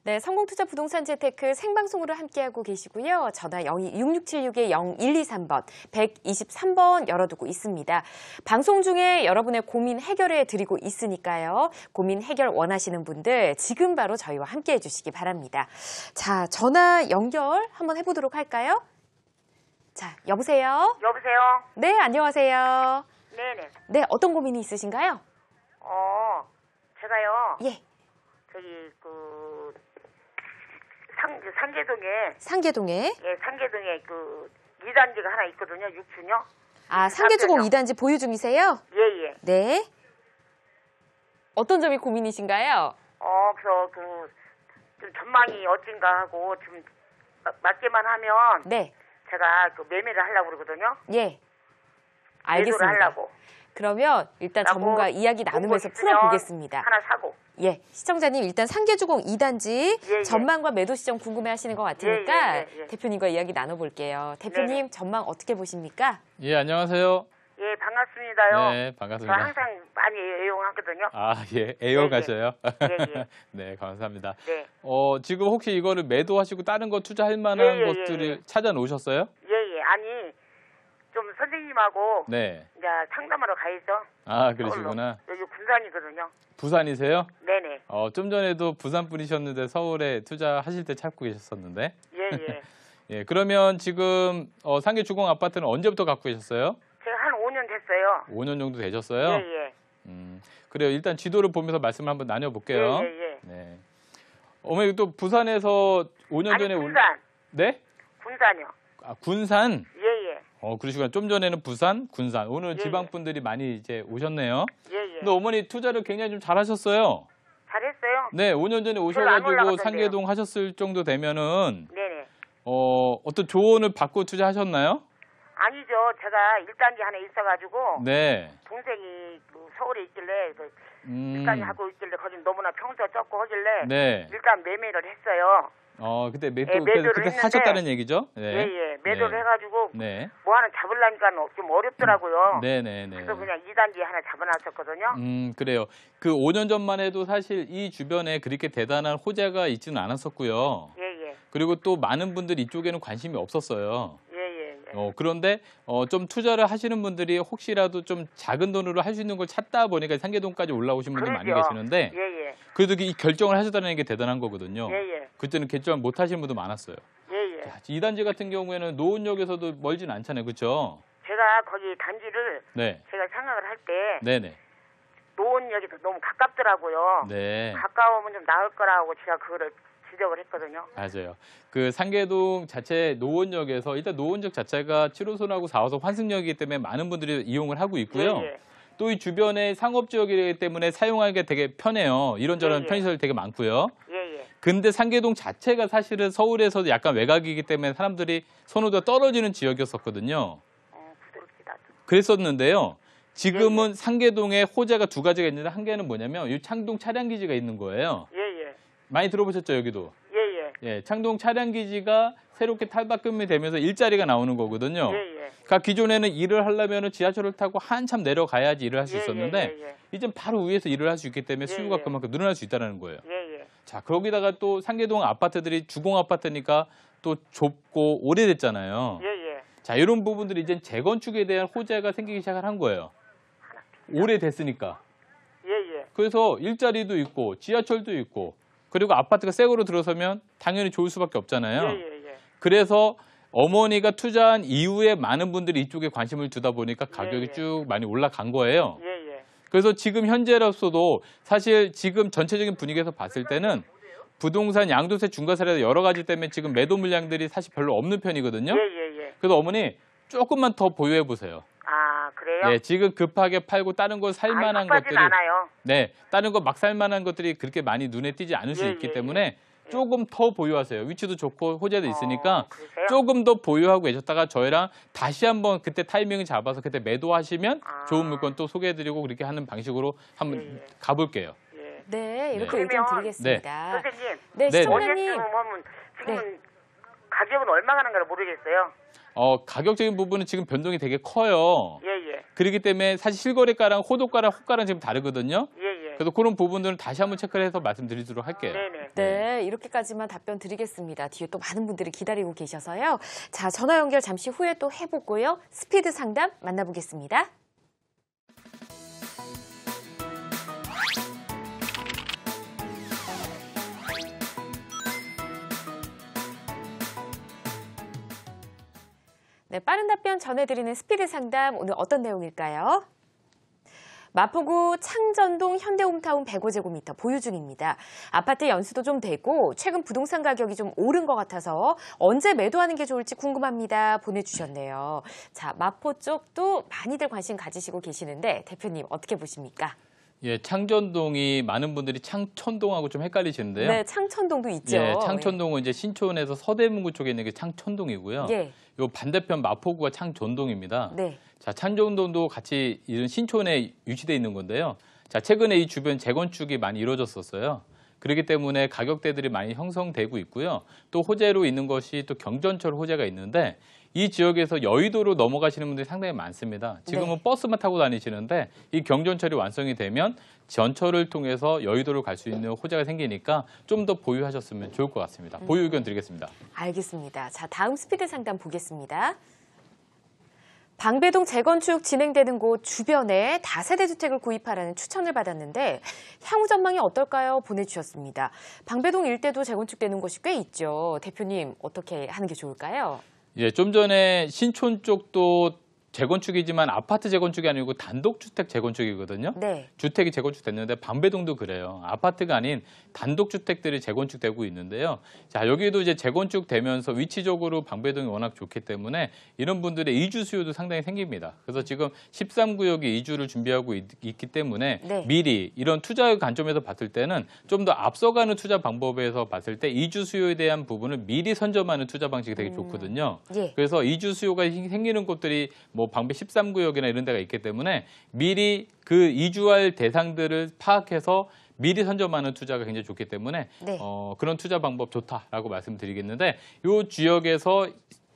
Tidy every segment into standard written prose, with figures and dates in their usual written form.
네, 성공투자부동산 재테크 생방송으로 함께하고 계시고요. 전화 6676-0123번, 123번 열어두고 있습니다. 방송 중에 여러분의 고민 해결해 드리고 있으니까요. 고민 해결 원하시는 분들 지금 바로 저희와 함께해 주시기 바랍니다. 자, 전화 연결 한번 해보도록 할까요? 자, 여보세요? 여보세요? 네, 안녕하세요. 네네. 네, 어떤 고민이 있으신가요? 제가요. 예. 저기, 상계동에. 상계동에? 예, 상계동에 2단지가 하나 있거든요, 6층요. 아, 상계주공 2단지 보유 중이세요? 예, 예. 네. 어떤 점이 고민이신가요? 그래서 좀 전망이 어찐가 하고 좀 맞게만 하면. 네. 제가 매매를 하려고 그러거든요. 예. 알겠습니다. 매도를 하려고. 그러면 일단 전문가 이야기 나누면서 풀어보겠습니다. 하나 사고. 예, 시청자님 일단 상계주공 2단지 예. 전망과 매도 시점 궁금해하시는 것 같으니까 예. 대표님과 이야기 나눠볼게요. 대표님 네네. 전망 어떻게 보십니까? 예, 안녕하세요. 예, 반갑습니다요. 네, 반갑습니다. 저 항상 많이 애용하거든요. 아, 예, 애용하셔요? 예. 네, 감사합니다. 네. 지금 혹시 이거를 매도하시고 다른 거 투자할 만한 예. 것들을 찾아놓으셨어요? 예. 아니, 좀 선생님하고 네. 이제 상담하러 가야죠. 아, 그러시구나. 여기 군산이거든요. 부산이세요? 네네. 좀 전에도 부산 분이셨는데 서울에 투자하실 때 찾고 계셨었는데. 예. 예, 그러면 지금 상계주공 아파트는 언제부터 갖고 계셨어요? 제가 한 5년 됐어요. 5년 정도 되셨어요? 예. 그래요. 일단 지도를 보면서 말씀을 한번 나눠볼게요. 예. 네. 어머니 또 부산에서 5년 전에 군산. 네? 군산이요. 아, 군산? 예. 그러시구나. 좀 전에는 부산, 군산. 오늘 예. 지방 분들이 많이 이제 오셨네요. 예. 근데 어머니 투자를 굉장히 좀 잘하셨어요. 잘했어요. 네, 5년 전에 별로 안 오셔가지고 올라갔던데요. 상계동 하셨을 정도 되면은 네네. 어떤 조언을 받고 투자하셨나요? 아니죠. 제가 1단지 하나 있어가지고 네. 동생이 서울에 있길래 1단지 음. 하고 있길래 거긴 너무나 평수가 적고 하길래 네. 일단 매매를 했어요. 그때 매도를 그때 했는데, 하셨다는 얘기죠? 네. 예. 매도를 네. 해가지고 네. 뭐 하나 잡으려니까 좀 어렵더라고요. 네네네. 그래서 그냥 2단지 하나 잡아놨었거든요. 그래요. 그 5년 전만 해도 사실 이 주변에 그렇게 대단한 호재가 있지는 않았었고요. 예. 그리고 또 많은 분들이 이쪽에는 관심이 없었어요. 예. 그런데 좀 투자를 하시는 분들이 혹시라도 좀 작은 돈으로 할 수 있는 걸 찾다 보니까 상계동까지 올라오신 분들 많이 그러죠. 계시는데 예. 그래도 이 결정을 하셨다는 게 대단한 거거든요. 예. 그때는 결정을 못 하시는 분도 많았어요. 예. 2단지 같은 경우에는 노원역에서도 멀진 않잖아요. 그렇죠? 제가 거기 단지를 네. 제가 생각을 할 때 네네. 노원역에서 너무 가깝더라고요. 네. 가까우면 좀 나을 거라고 제가 그거를 지적을 했거든요. 맞아요. 그 상계동 자체 노원역에서 일단 노원역 자체가 7호선하고 4호선 환승역이기 때문에 많은 분들이 이용을 하고 있고요. 예. 또 이 주변에 상업지역이기 때문에 사용하기가 되게 편해요. 이런저런 예. 편의시설이 되게 많고요. 예. 근데 상계동 자체가 사실은 서울에서 약간 외곽이기 때문에 사람들이 선호도가 떨어지는 지역이었었거든요. 부드럽지다. 그랬었는데요. 지금은 상계동에 호재가 두 가지가 있는데 한 개는 뭐냐면 이 창동 차량기지가 있는 거예요. 예. 많이 들어보셨죠, 여기도? 예. 예, 창동 차량기지가 새롭게 탈바꿈이 되면서 일자리가 나오는 거거든요. 예. 그러니까 기존에는 일을 하려면 지하철을 타고 한참 내려가야지 일을 할 수 있었는데 예. 이제 바로 위에서 일을 할 수 있기 때문에 수요가 그만큼 늘어날 수 있다는 거예요. 예. 자, 거기다가 또 상계동 아파트들이 주공 아파트니까 또 좁고 오래됐잖아요. 예. 자, 이런 부분들이 이제 재건축에 대한 호재가 생기기 시작을 한 거예요. 오래됐으니까. 예. 그래서 일자리도 있고 지하철도 있고 그리고 아파트가 새 거로 들어서면 당연히 좋을 수밖에 없잖아요. 예. 그래서 어머니가 투자한 이후에 많은 분들이 이쪽에 관심을 두다 보니까 가격이 쭉 많이 올라간 거예요. 예. 그래서 지금 현재로서도 사실 지금 전체적인 분위기에서 봤을 때는 부동산 양도세 중과세라도 여러 가지 때문에 지금 매도 물량들이 사실 별로 없는 편이거든요. 예. 그래서 어머니 조금만 더 보유해 보세요. 아, 그래요? 네, 지금 급하게 팔고 다른 거 살 만한 것들이 않아요. 네, 다른 거 막 살 만한 것들이 그렇게 많이 눈에 띄지 않을 수 있기 때문에 조금 더 보유하세요. 위치도 좋고 호재도 있으니까 조금 더 보유하고 계셨다가 저희랑 다시 한번 그때 타이밍을 잡아서 그때 매도하시면 좋은 물건 또 소개해드리고 그렇게 하는 방식으로 한번 가볼게요. 네, 이렇게 네. 의견 드리겠습니다. 선생님, 네, 시청자님. 언제쯤 하면 지금은 가격은 얼마 가는가를 모르겠어요. 가격적인 부분은 지금 변동이 되게 커요. 예. 그렇기 때문에 사실 실거래가랑 호도가랑 호가랑 지금 다르거든요. 예. 그래서 그런 부분들은 다시 한번 체크를 해서 말씀드리도록 할게요. 네네. 네, 이렇게까지만 답변 드리겠습니다. 뒤에 또 많은 분들이 기다리고 계셔서요. 자, 전화 연결 잠시 후에 또 해보고요. 스피드 상담 만나보겠습니다. 네, 빠른 답변 전해드리는 스피드 상담, 오늘 어떤 내용일까요? 마포구 창전동 현대홈타운 105제곱미터 보유 중입니다. 아파트 연수도 좀 되고 최근 부동산 가격이 좀 오른 것 같아서 언제 매도하는 게 좋을지 궁금합니다. 보내주셨네요. 자, 마포 쪽도 많이들 관심 가지시고 계시는데 대표님 어떻게 보십니까? 예, 창전동이 많은 분들이 창천동하고 좀 헷갈리시는데요. 네, 창천동도 있죠. 예, 창천동은 이제 신촌에서 서대문구 쪽에 있는 게 창천동이고요. 예. 요 반대편 마포구가 창전동입니다. 네. 자, 창전동도 같이 이런 신촌에 위치돼 있는 건데요. 자, 최근에 이 주변 재건축이 많이 이루어졌었어요. 그렇기 때문에 가격대들이 많이 형성되고 있고요. 또 호재로 있는 것이 또 경전철 호재가 있는데 이 지역에서 여의도로 넘어가시는 분들이 상당히 많습니다. 지금은 네. 버스만 타고 다니시는데 이 경전철이 완성이 되면 전철을 통해서 여의도로 갈 수 있는 호재가 생기니까 좀 더 보유하셨으면 좋을 것 같습니다. 보유 의견 드리겠습니다. 알겠습니다. 자, 다음 스피드 상담 보겠습니다. 방배동 재건축 진행되는 곳 주변에 다세대 주택을 구입하라는 추천을 받았는데 향후 전망이 어떨까요? 보내주셨습니다. 방배동 일대도 재건축되는 곳이 꽤 있죠. 대표님 어떻게 하는 게 좋을까요? 예, 좀 전에 신촌 쪽도 재건축이지만 아파트 재건축이 아니고 단독주택 재건축이거든요. 네. 주택이 재건축됐는데 방배동도 그래요. 아파트가 아닌 단독주택들이 재건축되고 있는데요. 자, 여기도 이제 재건축되면서 위치적으로 방배동이 워낙 좋기 때문에 이런 분들의 이주 수요도 상당히 생깁니다. 그래서 지금 13구역이 이주를 준비하고 있기 때문에 네. 미리 이런 투자의 관점에서 봤을 때는 좀 더 앞서가는 투자 방법에서 봤을 때 이주 수요에 대한 부분을 미리 선점하는 투자 방식이 되게 좋거든요. 예. 그래서 이주 수요가 생기는 곳들이 뭐 방배 13구역이나 이런 데가 있기 때문에 미리 그 이주할 대상들을 파악해서 미리 선점하는 투자가 굉장히 좋기 때문에 네. 그런 투자 방법 좋다라고 말씀드리겠는데 이 지역에서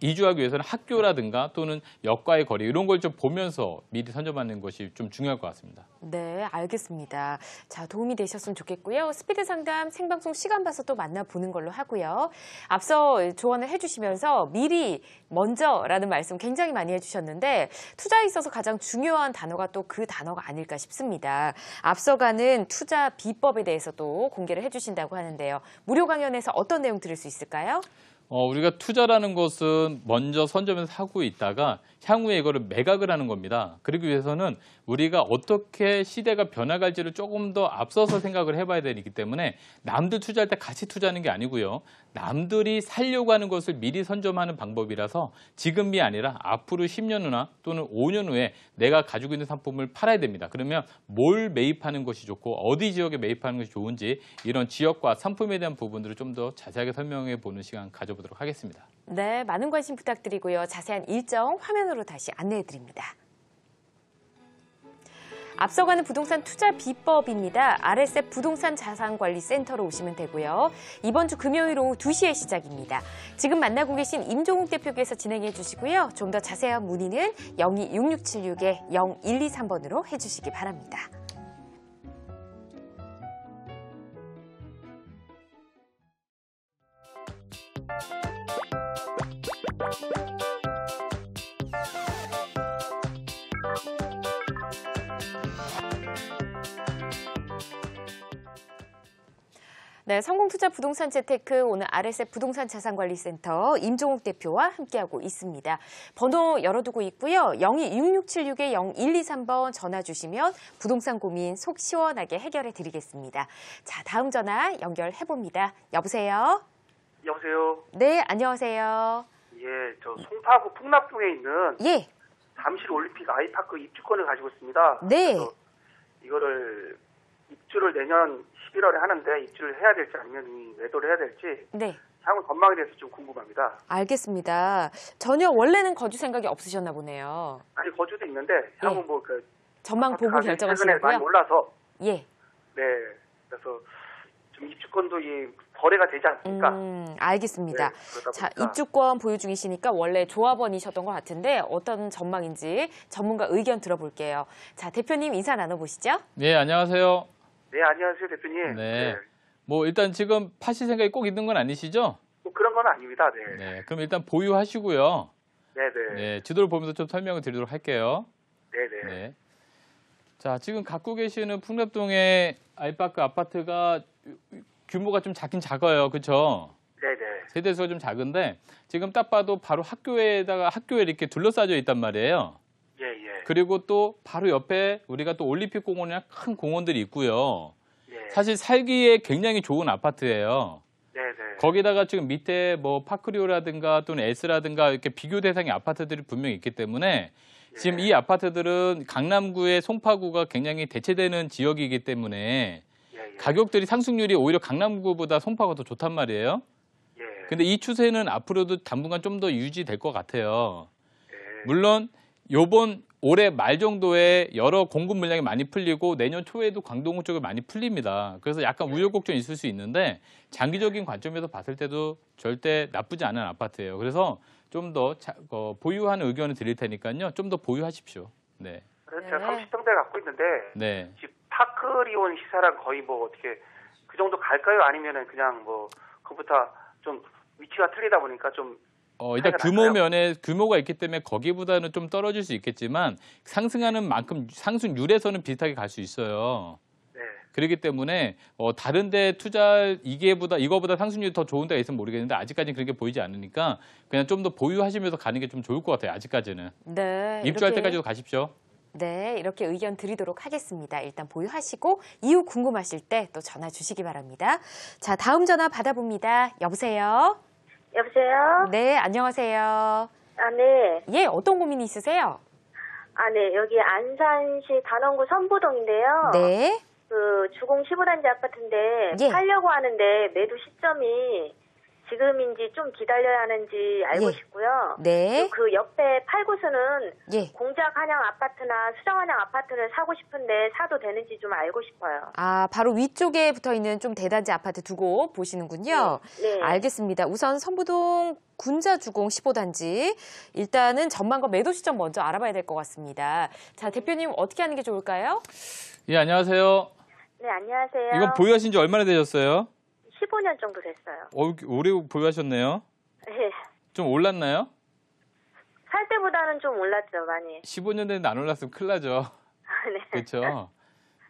이주하기 위해서는 학교라든가 또는 역과의 거리 이런 걸 좀 보면서 미리 선점하는 것이 좀 중요할 것 같습니다. 네, 알겠습니다. 자, 도움이 되셨으면 좋겠고요. 스피드 상담 생방송 시간 봐서 또 만나보는 걸로 하고요. 앞서 조언을 해주시면서 미리 먼저라는 말씀 굉장히 많이 해주셨는데 투자에 있어서 가장 중요한 단어가 또 그 단어가 아닐까 싶습니다. 앞서가는 투자 비법에 대해서 또 공개를 해주신다고 하는데요. 무료 강연에서 어떤 내용 들을 수 있을까요? 우리가 투자라는 것은 먼저 선점해서 하고 있다가 향후에 이거를 매각을 하는 겁니다. 그러기 위해서는 우리가 어떻게 시대가 변화갈지를 조금 더 앞서서 생각을 해봐야 되기 때문에 남들 투자할 때 같이 투자하는 게 아니고요. 남들이 살려고 하는 것을 미리 선점하는 방법이라서 지금이 아니라 앞으로 10년 후나 또는 5년 후에 내가 가지고 있는 상품을 팔아야 됩니다. 그러면 뭘 매입하는 것이 좋고 어디 지역에 매입하는 것이 좋은지 이런 지역과 상품에 대한 부분들을 좀 더 자세하게 설명해 보는 시간 가져보도록 하겠습니다. 네, 많은 관심 부탁드리고요. 자세한 일정 화면으로 다시 안내해 드립니다. 앞서가는 부동산 투자 비법입니다. RSF 부동산 자산관리센터로 오시면 되고요. 이번 주 금요일 오후 2시에 시작입니다. 지금 만나고 계신 임종욱 대표께서 진행해 주시고요. 좀 더 자세한 문의는 026676-0123번으로 해주시기 바랍니다. 네, 성공투자 부동산 재테크 오늘 RSF 부동산 자산관리센터 임종욱 대표와 함께하고 있습니다. 번호 열어두고 있고요. 026676-0123번 전화 주시면 부동산 고민 속 시원하게 해결해 드리겠습니다. 자, 다음 전화 연결해 봅니다. 여보세요? 여보세요. 네, 안녕하세요. 예, 저 송파구 풍납동에 있는 예. 잠실 올림픽 아이파크 입주권을 가지고 있습니다. 네. 그래서 이거를 입주를 내년 11월에 하는데 입주를 해야 될지 아니면 매도를 해야 될지 네. 향후 전망에 대해서 좀 궁금합니다. 알겠습니다. 전혀 원래는 거주 생각이 없으셨나 보네요. 아니 거주도 있는데 향후 예. 뭐 그 전망 보고 최근에 많이 결정하시고요. 올라서 예. 네, 그래서 좀 입주권도 이 거래가 되지 않습니까? 알겠습니다. 네, 그러다 자, 보니까. 입주권 보유 중이시니까 원래 조합원이셨던 것 같은데 어떤 전망인지 전문가 의견 들어볼게요. 자, 대표님 인사 나눠보시죠. 네, 안녕하세요. 네, 안녕하세요, 대표님. 네. 뭐 일단 지금 파실 생각이 꼭 있는 건 아니시죠? 뭐 그런 건 아닙니다. 네. 네. 그럼 일단 보유하시고요. 네네. 네. 지도를 보면서 좀 설명을 드리도록 할게요. 네네. 네. 자, 지금 갖고 계시는 풍납동의 아이파크 아파트가 규모가 좀 작긴 작아요. 그렇죠? 네네. 세대수가 좀 작은데 지금 딱 봐도 바로 학교에 이렇게 둘러싸여 있단 말이에요. 예, 예. 그리고 또 바로 옆에 우리가 또 올림픽 공원이나 큰 공원들이 있고요. 예. 사실 살기에 굉장히 좋은 아파트예요. 네네. 거기다가 지금 밑에 뭐 파크리오라든가 또는 S라든가 이렇게 비교 대상의 아파트들이 분명히 있기 때문에 지금 이 아파트들은 강남구의 송파구가 굉장히 대체되는 지역이기 때문에 예, 예. 가격들이 상승률이 오히려 강남구보다 송파구가 더 좋단 말이에요. 예. 근데 이 추세는 앞으로도 당분간 좀 더 유지될 것 같아요. 예. 물론 올해 말 정도에 여러 공급 물량이 많이 풀리고 내년 초에도 광동구 쪽에 많이 풀립니다. 그래서 약간 우여곡절이 있을 수 있는데 장기적인 관점에서 봤을 때도 절대 나쁘지 않은 아파트예요. 그래서 좀 더 보유하는 의견을 드릴 테니까요. 좀 더 보유하십시오. 네. 그래서 네. 제가 30평대 갖고 있는데 네. 집 파크리온 시사랑 거의 뭐 어떻게 그 정도 갈까요? 아니면은 그냥 뭐 그보다 좀 위치가 틀리다 보니까 좀 일단 차이가 규모 날까요? 면에 규모가 있기 때문에 거기보다는 좀 떨어질 수 있겠지만 상승하는 만큼 상승률에서는 비슷하게 갈 수 있어요. 네. 그렇기 때문에 다른 데 이거보다 상승률이 더 좋은 데가 있으면 모르겠는데 아직까지는 그렇게 보이지 않으니까 그냥 좀 더 보유하시면서 가는 게 좀 좋을 것 같아요. 아직까지는. 네. 입주할 이렇게, 때까지도 가십시오. 네, 이렇게 의견 드리도록 하겠습니다. 일단 보유하시고 이후 궁금하실 때 또 전화 주시기 바랍니다. 자, 다음 전화 받아봅니다. 여보세요? 여보세요? 네, 안녕하세요. 아, 네. 예, 어떤 고민이 있으세요? 아, 네. 여기 안산시 단원구 선부동인데요. 네. 그 주공 15단지 아파트인데 예. 팔려고 하는데 매도 시점이 지금인지 좀 기다려야 하는지 알고 예. 싶고요. 네. 그 옆에 팔고수는 예. 공작 한양 아파트나 수정 한양 아파트를 사고 싶은데 사도 되는지 좀 알고 싶어요. 아, 바로 위쪽에 붙어 있는 좀 대단지 아파트 두고 보시는군요. 네. 알겠습니다. 우선 선부동 군자주공 15단지. 일단은 전망과 매도 시점 먼저 알아봐야 될 것 같습니다. 자, 대표님 어떻게 하는 게 좋을까요? 예, 안녕하세요. 네, 안녕하세요. 이건 보유하신 지 얼마나 되셨어요? 15년 정도 됐어요. 오래 보유하셨네요. 네. 좀 올랐나요? 살 때보다는 좀 올랐죠, 많이. 15년 됐는데 안 올랐으면 큰일 나죠. 네. 그렇죠?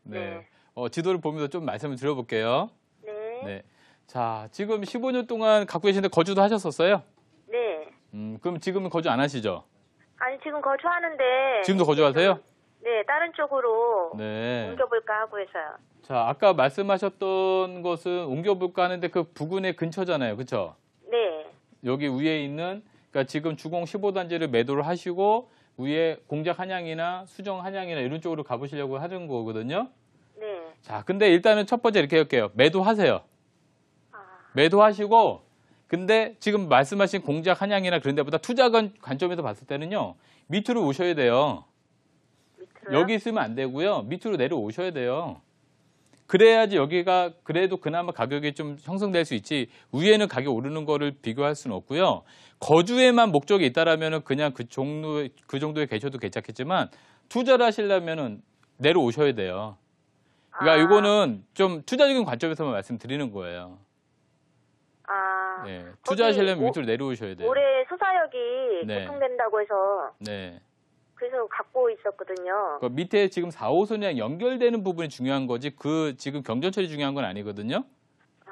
네. 네. 지도를 보면서 좀 말씀을 드려볼게요. 네. 네. 자, 지금 15년 동안 갖고 계신데 거주도 하셨었어요? 네. 그럼 지금은 거주 안 하시죠? 아니, 지금 거주하는데. 지금도 거주하세요? 네, 다른 쪽으로 네. 옮겨볼까 하고 해서요. 자, 아까 말씀하셨던 것은 옮겨볼까 하는데 그 부근의 근처잖아요. 그렇죠? 네. 여기 위에 있는, 그러니까 지금 주공 15단지를 매도를 하시고 위에 공작 한양이나 수정 한양이나 이런 쪽으로 가보시려고 하는 거거든요. 네. 자, 근데 일단은 첫 번째 이렇게 할게요. 매도하세요. 아, 매도하시고, 근데 지금 말씀하신 공작 한양이나 그런 데보다 투자 관점에서 봤을 때는요, 밑으로 오셔야 돼요. 밑으로요? 여기 있으면 안 되고요. 밑으로 내려오셔야 돼요. 그래야지 여기가 그래도 그나마 가격이 좀 형성될 수 있지 위에는 가격 오르는 거를 비교할 수는 없고요. 거주에만 목적이 있다라면은 그냥 그 정도에 계셔도 괜찮겠지만 투자를 하시려면은 내려오셔야 돼요. 그러니까 아. 이거는 좀 투자적인 관점에서만 말씀드리는 거예요. 아. 네, 투자하시려면 거기 밑으로 내려오셔야 돼요. 올해 수사역이 네. 개통된다고 해서 네. 그래서 갖고 있었거든요. 그 밑에 지금 4호선이랑 연결되는 부분이 중요한 거지 그 지금 경전철이 중요한 건 아니거든요. 아.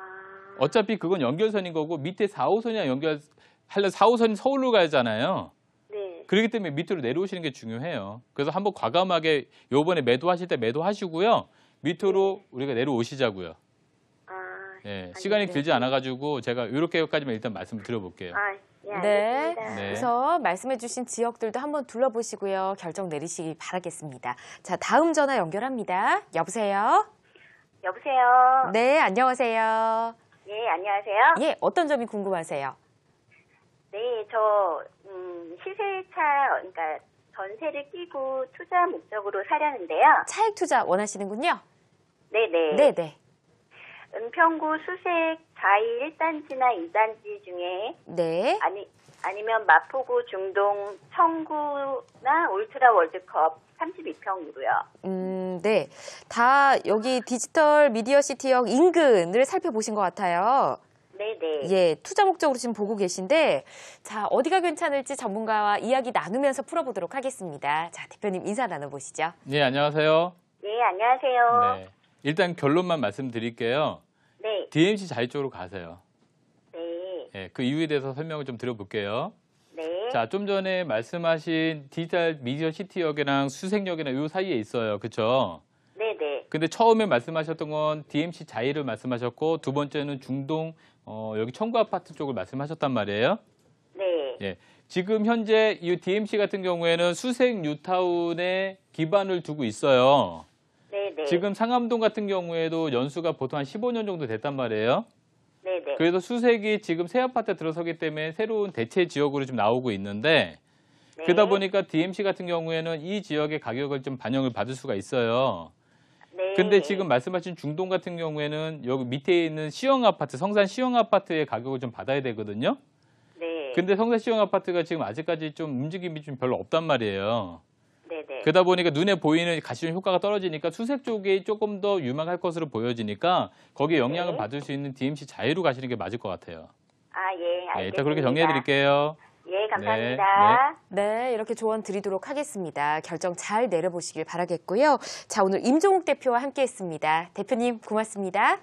어차피 그건 연결선인 거고 밑에 4호선이랑 연결하려 4호선이 서울로 가잖아요. 네. 그렇기 때문에 밑으로 내려오시는 게 중요해요. 그래서 한번 과감하게 요번에 매도하실 때 매도하시고요. 밑으로 우리가 내려오시자고요. 아. 예, 시간이 길지 않아가지고 제가 이렇게까지만 일단 말씀을 드려볼게요. 아, 예, 네. 알겠습니다. 네. 그래서 말씀해주신 지역들도 한번 둘러보시고요. 결정 내리시기 바라겠습니다. 자, 다음 전화 연결합니다. 여보세요? 여보세요? 네, 안녕하세요. 네, 안녕하세요? 예, 어떤 점이 궁금하세요? 네, 저, 시세차, 그러니까 전세를 끼고 투자 목적으로 사려는데요. 차익 투자 원하시는군요. 네네. 네네. 은평구 수색 4일 1단지나 2단지 중에 네. 아니면 마포구 중동 청구나 울트라 월드컵 32평이고요. 네. 다 여기 디지털 미디어시티역 인근을 살펴보신 것 같아요. 네네. 예, 투자 목적으로 지금 보고 계신데, 자, 어디가 괜찮을지 전문가와 이야기 나누면서 풀어보도록 하겠습니다. 자, 대표님 인사 나눠보시죠. 네, 안녕하세요. 네, 안녕하세요. 네. 일단 결론만 말씀드릴게요. 네. DMC 자유 쪽으로 가세요. 네. 예, 그 이유에 대해서 설명을 좀 드려볼게요. 네. 자, 좀 전에 말씀하신 디지털 미디어시티역이랑 수색역이랑 요 사이에 있어요. 그렇죠? 네네. 근데 처음에 말씀하셨던 건 DMC 자이를 말씀하셨고 두 번째는 중동 여기 청구 아파트 쪽을 말씀하셨단 말이에요. 네. 예. 지금 현재 이 DMC 같은 경우에는 수색 뉴타운에 기반을 두고 있어요. 네네. 지금 상암동 같은 경우에도 연수가 보통 한 15년 정도 됐단 말이에요. 네네. 그래서 수색이 지금 새 아파트 들어서기 때문에 새로운 대체 지역으로 좀 나오고 있는데 네. 그러다 보니까 DMC 같은 경우에는 이 지역의 가격을 좀 반영을 받을 수가 있어요. 네. 근데 지금 말씀하신 중동 같은 경우에는 여기 밑에 있는 시형 아파트, 성산 시형 아파트의 가격을 좀 받아야 되거든요. 네. 근데 성산 시형 아파트가 지금 아직까지 좀 움직임이 좀 별로 없단 말이에요. 네네. 그러다 보니까 눈에 보이는 가시적 효과가 떨어지니까 수색 쪽이 조금 더 유망할 것으로 보여지니까 거기에 영향을 네. 받을 수 있는 DMC 자유로 가시는 게 맞을 것 같아요. 아, 예, 알겠습니다. 네, 일단 그렇게 정리해 드릴게요. 예, 감사합니다. 네, 이렇게 조언 드리도록 하겠습니다. 결정 잘 내려보시길 바라겠고요. 자, 오늘 임종욱 대표와 함께했습니다. 대표님 고맙습니다.